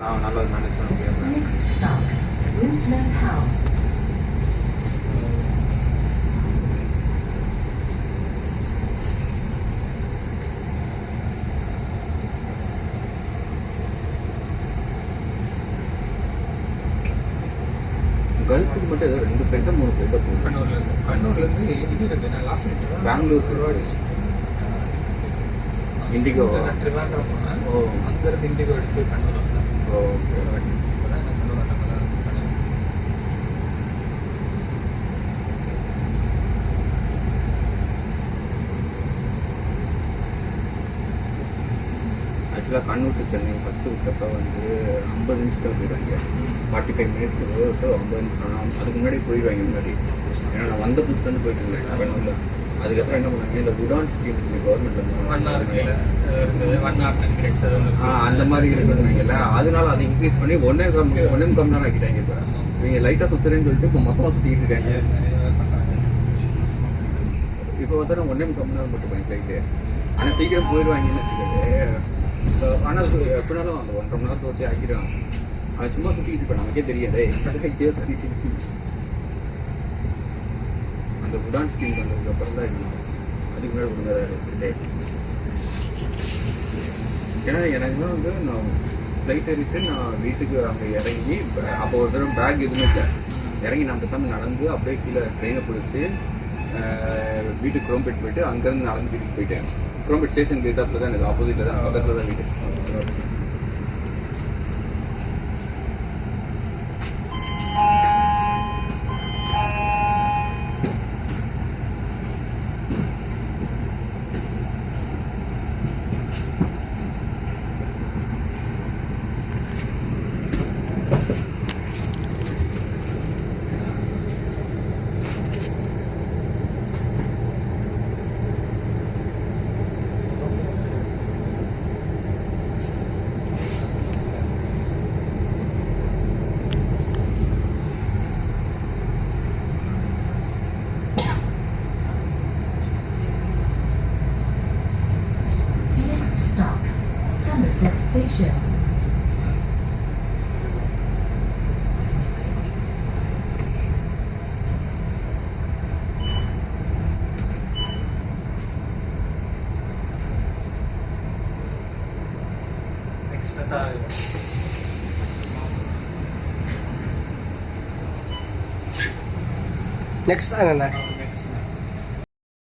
நான் நல்லா மேனேஜ் பண்ண முடியாது. Next stop, Woodland House. கல்ஃபுக்கு மட்டும் ஏதோ 2 ஃப்ளைட்டோ 3 ஃப்ளைட்டோ போகுது. கண்ணூர்லேருந்து இது இருக்கு. நான் லாஸ்ட் வீட்டு பெங்களூர் இண்டிகோ ட்ரிவாண்ட்ரம் போனேன். ஓ அங்கேருந்து இண்டிகோ அடிச்சு கண்ணூர் வந்தேன். ஓகே இப்போதான் எனக்கு கண்ணூர் வந்த மாதிரி பண்ணேன். ஆக்சுவலாக கண்ணூர் டு சென்னை ஃபஸ்ட்டு விட்டப்போ வந்து 50 நிமிஷத்தில் போயிடுவாங்க. 45 மினிட்ஸ் ஸோ 50 நிமிஷம். அதுக்கு முன்னாடி போயிடுவாங்க முன்னாடி. ஏன்னா நான் வந்த புதுசுலேருந்து போயிட்டு இருந்தேன் கண்ணூரில். அதுக்கப்புறம் என்ன பண்ணாங்க, இந்த உடான் ஸ்கீம் கவர்மெண்ட் 1 hour இருந்தது. 1 hour 10 minutes அந்த மாதிரி இருக்குதுங்கல்ல, அதனால அதை இன்க்ரீஸ் பண்ணி ஒன்னே கம் நேரம் ஆக்கிட்டாங்க. இப்போ இவங்க லைட்டாக சுற்றுறேன்னு சொல்லிட்டு இப்போ மொத்தமாக சுற்றிட்டு இருக்காங்க. இப்போ பார்த்தா 1.5 மணி நேரம் போட்டுப்பாங்க ஃப்ளைட்டு. ஆனால் சீக்கிரம் போயிடுவாங்கன்னு வச்சுக்கோங்க. ஆனால் எப்படினாலும் அந்த 1.5 மணி நேரத்தை வச்சு ஆக்கிடுவாங்க. அது சும்மா சுற்றிட்டு இருப்பேன், நமக்கே தெரியாது கைக்கே சுற்றிட்டு. அந்த உடான் ஸ்கீம் வந்ததுக்கு அப்புறம் தான் இருக்கணும். அதுக்கு முன்னாடி கொடுங்க. ஏன்னா எனக்குலாம் வந்து நான் ஃப்ளைட் ஏறிட்டு நான் வீட்டுக்கு அங்கே இறங்கி அப்போ ஒரு தடவை பேக் எதுவுமே இல்லை. இறங்கி நான் பேசாமல் நடந்து அப்படியே கீழே ட்ரெயினை பிடிச்சி வீட்டுக்கு குரோம்பேட் போயிட்டு அங்கேருந்து நடந்து வீட்டுக்கு போயிட்டேன். குரோம்பேட் ஸ்டேஷனுக்கு எதிர்த்தாப்புல தான் எனக்கு ஆப்போசிட்டில் தான் பக்கத்தில் தான் வீடு. Next stop, Somerset Station. Next ano na?